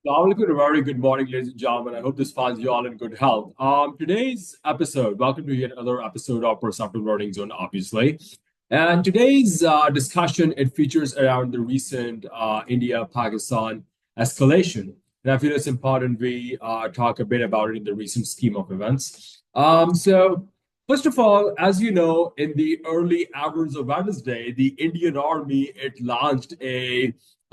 Assalamualaikum, a very good morning, ladies and gentlemen. I hope this finds you all in good health. Today's episode, welcome to yet another episode of Perceptive Learning Zone, obviously. And today's discussion, it features around the recent India-Pakistan escalation. And I feel it's important we talk a bit about it in the recent scheme of events. First of all, as you know, in the early hours of Wednesday, the Indian Army, it launched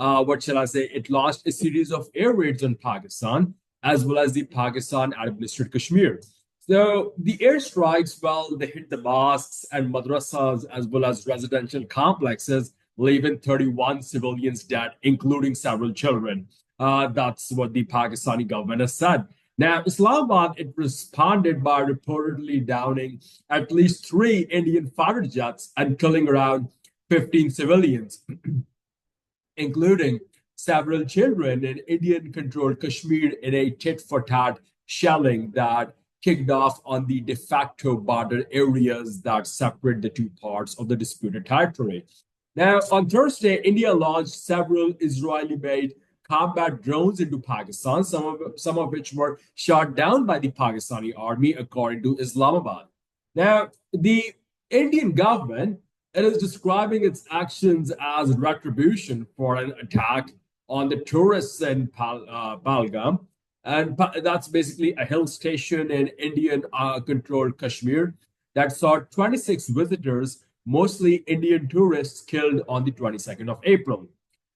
what shall I say? It launched a series of air raids on Pakistan, as well as the Pakistan administered Kashmir. So the airstrikes, well, they hit the mosques and madrasas, as well as residential complexes, leaving 31 civilians dead, including several children. That's what the Pakistani government has said. Now, Islamabad, it responded by reportedly downing at least three Indian fighter jets and killing around 15 civilians, including several children in Indian controlled Kashmir in a tit for tat shelling that kicked off on the de facto border areas that separate the two parts of the disputed territory. Now, on Thursday, India launched several Israeli made combat drones into Pakistan, some of which were shot down by the Pakistani army, according to Islamabad. Now, the Indian government, it is describing its actions as retribution for an attack on the tourists in Palgam. And that's basically a hill station in Indian controlled Kashmir that saw 26 visitors, mostly Indian tourists, killed on the 22nd of April.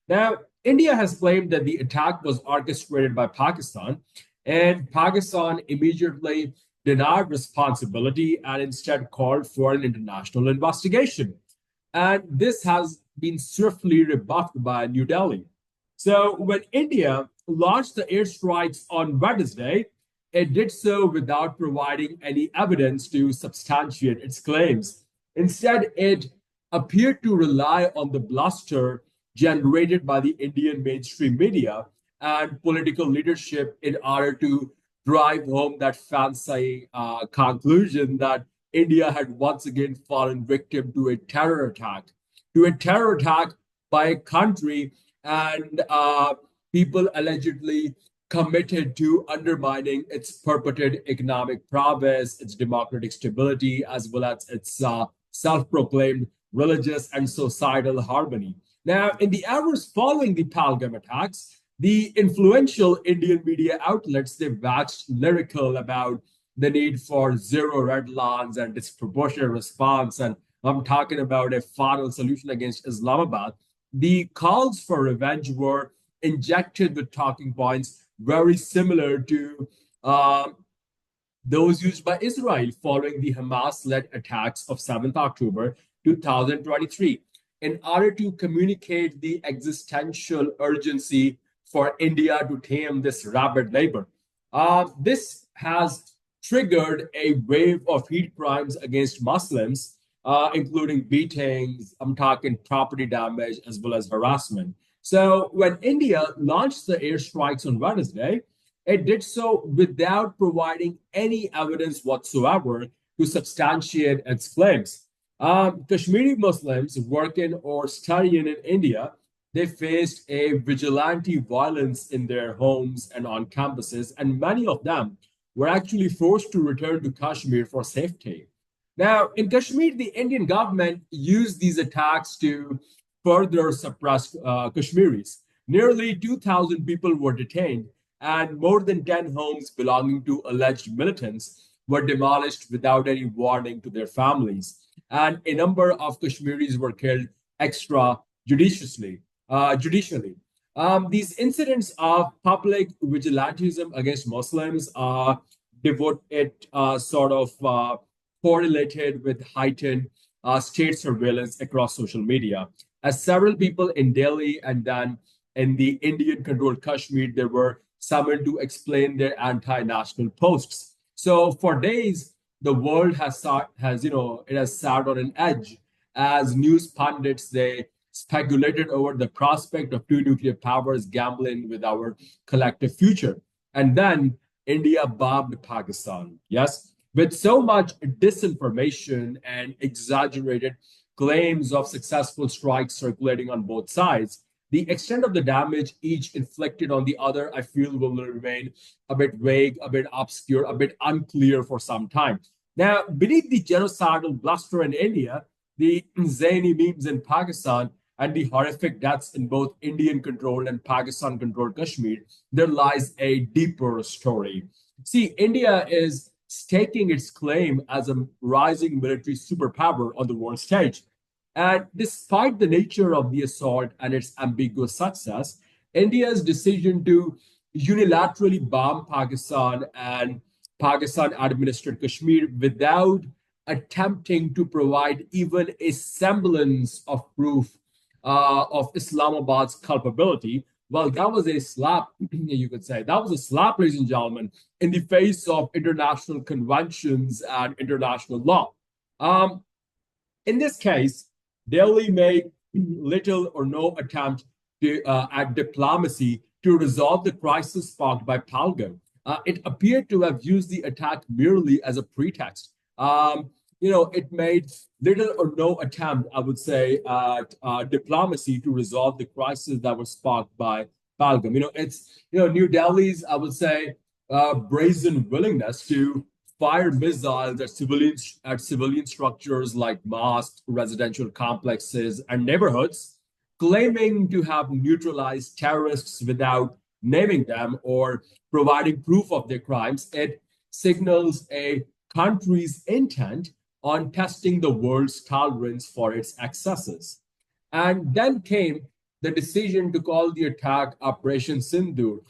Now, India has claimed that the attack was orchestrated by Pakistan, and Pakistan immediately denied responsibility and instead called for an international investigation. And this has been swiftly rebuffed by New Delhi. So when India launched the airstrikes on Wednesday, it did so without providing any evidence to substantiate its claims. Instead, it appeared to rely on the bluster generated by the Indian mainstream media and political leadership in order to drive home that fancy conclusion that India had once again fallen victim to a terror attack by a country and people allegedly committed to undermining its purported economic prowess, its democratic stability, as well as its self proclaimed religious and societal harmony. Now, in the hours following the Palgam attacks, the influential Indian media outlets they waxed lyrical about the need for zero red lines and disproportionate response. And I'm talking about a final solution against Islamabad. The calls for revenge were injected with talking points very similar to those used by Israel following the Hamas led attacks of 7th October 2023 in order to communicate the existential urgency for India to tame this rabid labor. This has triggered a wave of hate crimes against Muslims, including beatings, I'm talking property damage, as well as harassment. So when India launched the airstrikes on Wednesday, it did so without providing any evidence whatsoever to substantiate its claims. Kashmiri Muslims working or studying in India, they faced a vigilante violence in their homes and on campuses, and many of them were actually forced to return to Kashmir for safety. Now, in Kashmir, the Indian government used these attacks to further suppress Kashmiris. Nearly 2,000 people were detained, and more than 10 homes belonging to alleged militants were demolished without any warning to their families. And a number of Kashmiris were killed extrajudiciously. These incidents of public vigilantism against Muslims are correlated with heightened state surveillance across social media. As several people in Delhi and then in the Indian controlled Kashmir, they were summoned to explain their anti-national posts. So for days, the world has sat on an edge as news pundits they speculated over the prospect of two nuclear powers gambling with our collective future. And then India bombed Pakistan. Yes, with so much disinformation and exaggerated claims of successful strikes circulating on both sides, The extent of the damage each inflicted on the other, I feel, will remain a bit vague, a bit obscure, a bit unclear for some time. Now, beneath the genocidal bluster in India, the zany memes in Pakistan, and the horrific deaths in both Indian controlled and Pakistan controlled Kashmir, there lies a deeper story. See, India is staking its claim as a rising military superpower on the world stage. And despite the nature of the assault and its ambiguous success, India's decision to unilaterally bomb Pakistan and Pakistan administered Kashmir without attempting to provide even a semblance of proof of Islamabad's culpability. Well, that was a slap, you could say. That was a slap, ladies and gentlemen, in the face of international conventions and international law. Um, in this case, Delhi made little or no attempt at diplomacy to resolve the crisis sparked by Palgan. It appeared to have used the attack merely as a pretext. It made little or no attempt, I would say, at diplomacy to resolve the crisis that was sparked by Palgan. It's New Delhi's, I would say, brazen willingness to fire missiles at civilian structures like mosques, residential complexes, and neighborhoods, claiming to have neutralized terrorists without naming them or providing proof of their crimes. It signals a country's intent on testing the world's tolerance for its excesses. And then came the decision to call the attack Operation Sindoor.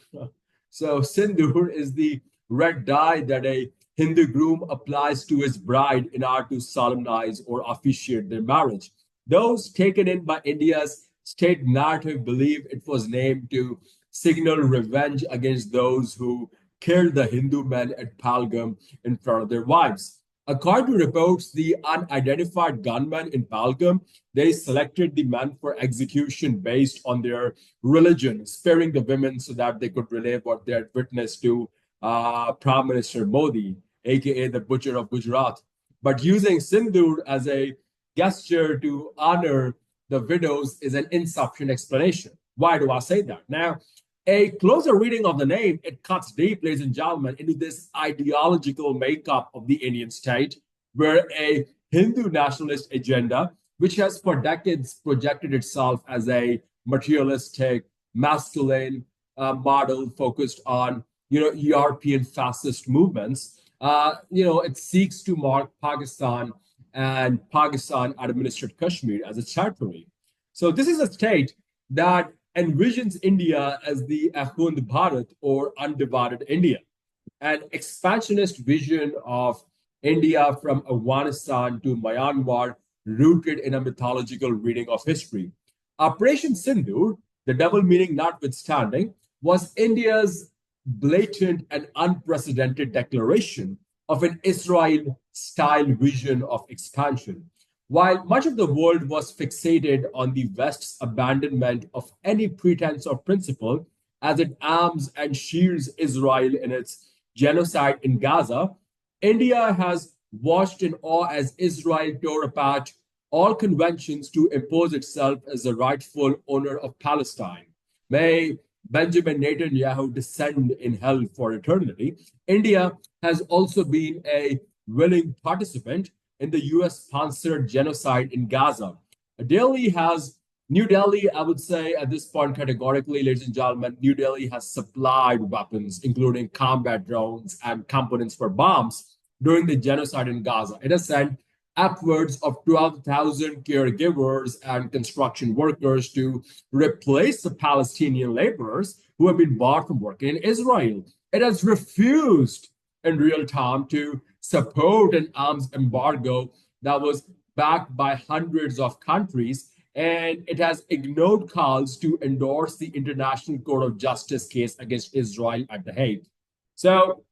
So, Sindoor is the red dye that a Hindu groom applies to his bride in order to solemnize or officiate their marriage. Those taken in by India's state narrative believe it was named to signal revenge against those who killed the Hindu men at Palgam in front of their wives. According to reports, the unidentified gunmen in Palgam, they selected the men for execution based on their religion, sparing the women so that they could relay what they had witnessed to Prime Minister Modi, aka the Butcher of Gujarat. But using Sindoor as a gesture to honor the widows is an insufficient explanation. Why do I say that? Now, a closer reading of the name, it cuts deep, ladies and gentlemen, into this ideological makeup of the Indian state, where a Hindu nationalist agenda, which has for decades projected itself as a materialistic, masculine model focused on, European fascist movements, it seeks to mark Pakistan and Pakistan administered Kashmir as a territory. So this is a state that envisions India as the Akhund Bharat or undivided India, an expansionist vision of India from Afghanistan to Myanmar, rooted in a mythological reading of history. Operation Sindoor, the double meaning notwithstanding, was India's blatant and unprecedented declaration of an Israel style vision of expansion. While much of the world was fixated on the West's abandonment of any pretense of principle as it arms and shields Israel in its genocide in Gaza, India has watched in awe as Israel tore apart all conventions to impose itself as the rightful owner of Palestine. May Benjamin Netanyahu descend in hell for eternity. India has also been a willing participant in the US sponsored genocide in Gaza. New Delhi, I would say at this point categorically, ladies and gentlemen, New Delhi has supplied weapons, including combat drones and components for bombs during the genocide in Gaza. It has sent upwards of 12,000 caregivers and construction workers to replace the Palestinian laborers who have been barred from working in Israel. It has refused in real time to support an arms embargo that was backed by hundreds of countries, and it has ignored calls to endorse the International Court of Justice case against Israel at The Hague. So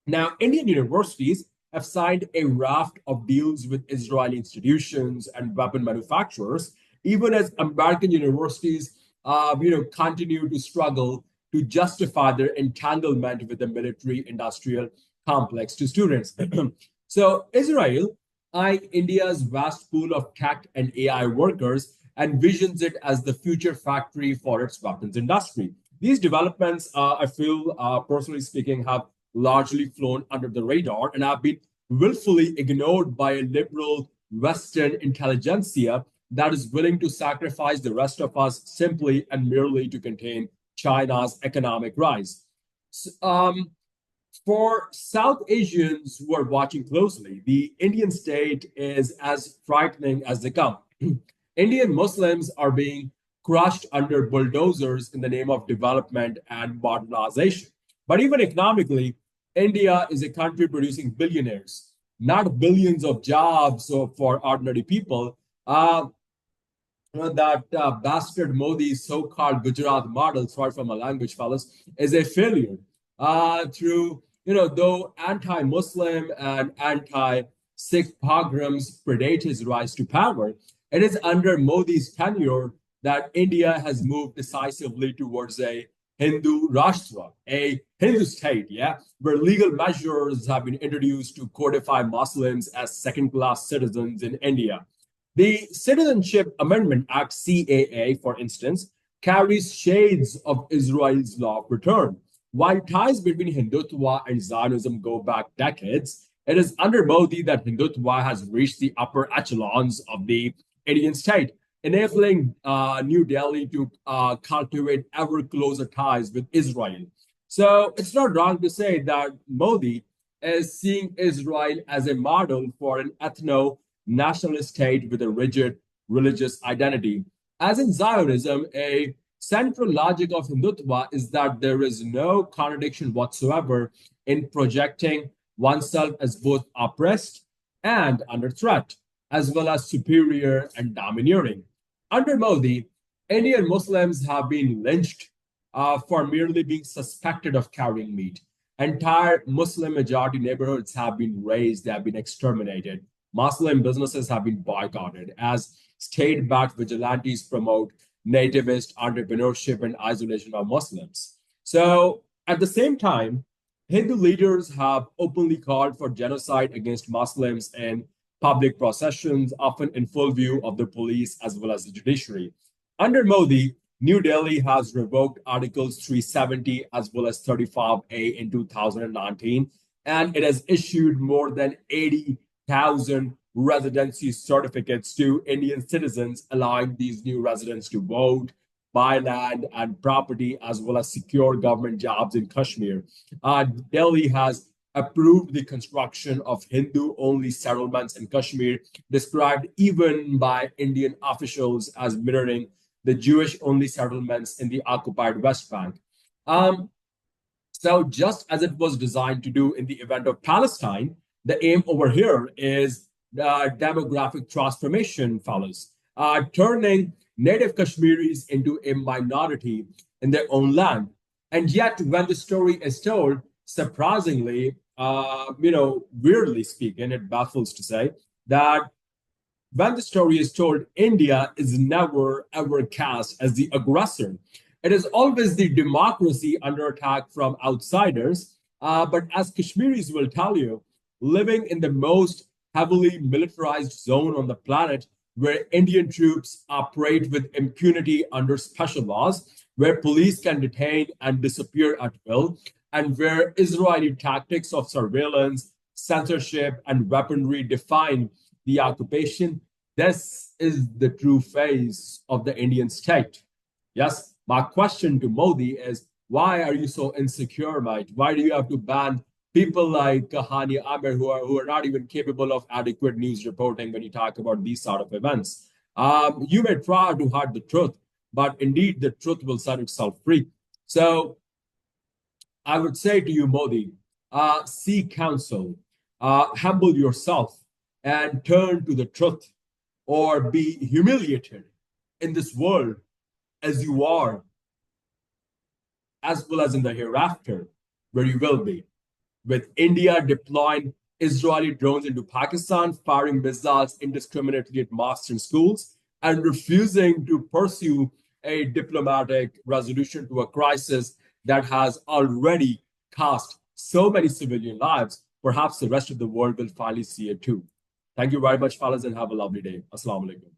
now Indian universities have signed a raft of deals with Israeli institutions and weapon manufacturers, even as American universities, continue to struggle to justify their entanglement with the military-industrial complex to students. So Israel eyed India's vast pool of tech and AI workers and visions it as the future factory for its weapons industry. These developments, I feel, personally speaking, have largely flown under the radar and have been willfully ignored by a liberal Western intelligentsia that is willing to sacrifice the rest of us simply and merely to contain China's economic rise. For South Asians who are watching closely, the Indian state is as frightening as they come. Indian Muslims are being crushed under bulldozers in the name of development and modernization. But even economically, India is a country producing billionaires, not billions of jobs for ordinary people. That bastard Modi's so-called Gujarat model, sorry for my language, fellas, is a failure. Through, though anti-Muslim and anti-Sikh pogroms predate his rise to power, it is under Modi's tenure that India has moved decisively towards a Hindu Rashtra, a Hindu state, yeah, where legal measures have been introduced to codify Muslims as second-class citizens in India. The Citizenship Amendment Act, CAA, for instance, carries shades of Israel's law of return. While ties between Hindutva and Zionism go back decades, it is under Modi that Hindutva has reached the upper echelons of the Indian state, enabling New Delhi to cultivate ever closer ties with Israel. So it's not wrong to say that Modi is seeing Israel as a model for an ethno-nationalist state with a rigid religious identity. As in Zionism, a central logic of Hindutva is that there is no contradiction whatsoever in projecting oneself as both oppressed and under threat, as well as superior and domineering. Under Modi, Indian Muslims have been lynched for merely being suspected of carrying meat. Entire Muslim majority neighborhoods have been razed, they have been exterminated. Muslim businesses have been boycotted as state-backed vigilantes promote nativist entrepreneurship and isolation of Muslims. So at the same time, Hindu leaders have openly called for genocide against Muslims in public processions, often in full view of the police as well as the judiciary. Under Modi, New Delhi has revoked Articles 370 as well as 35A in 2019, and it has issued more than 80,000 residency certificates to Indian citizens, allowing these new residents to vote, buy land and property, as well as secure government jobs in Kashmir. Delhi has approved the construction of Hindu-only settlements in Kashmir, described even by Indian officials as mirroring the Jewish-only settlements in the occupied West Bank. So just as it was designed to do in the event of Palestine, the aim over here is demographic transformation, fellas, turning native Kashmiris into a minority in their own land. And yet, when the story is told, surprisingly, weirdly speaking, it baffles to say that when the story is told, India is never ever cast as the aggressor. It is always the democracy under attack from outsiders. But as Kashmiris will tell you, living in the most heavily militarized zone on the planet, where Indian troops operate with impunity under special laws, where police can detain and disappear at will, and where Israeli tactics of surveillance, censorship, and weaponry define the occupation, this is the true face of the Indian state. Yes, my question to Modi is, why are you so insecure, mate? Why do you have to ban people like Hani Amir who are not even capable of adequate news reporting when you talk about these sort of events? You may try to hide the truth, but indeed the truth will set itself free. So I would say to you, Modi, seek counsel, humble yourself, and turn to the truth, or be humiliated in this world as you are, as well as in the hereafter, where you will be. With India deploying Israeli drones into Pakistan, firing missiles indiscriminately at mosques and schools, and refusing to pursue a diplomatic resolution to a crisis that has already cost so many civilian lives, perhaps the rest of the world will finally see it too. Thank you very much, fellas, and have a lovely day. Assalamu alaikum.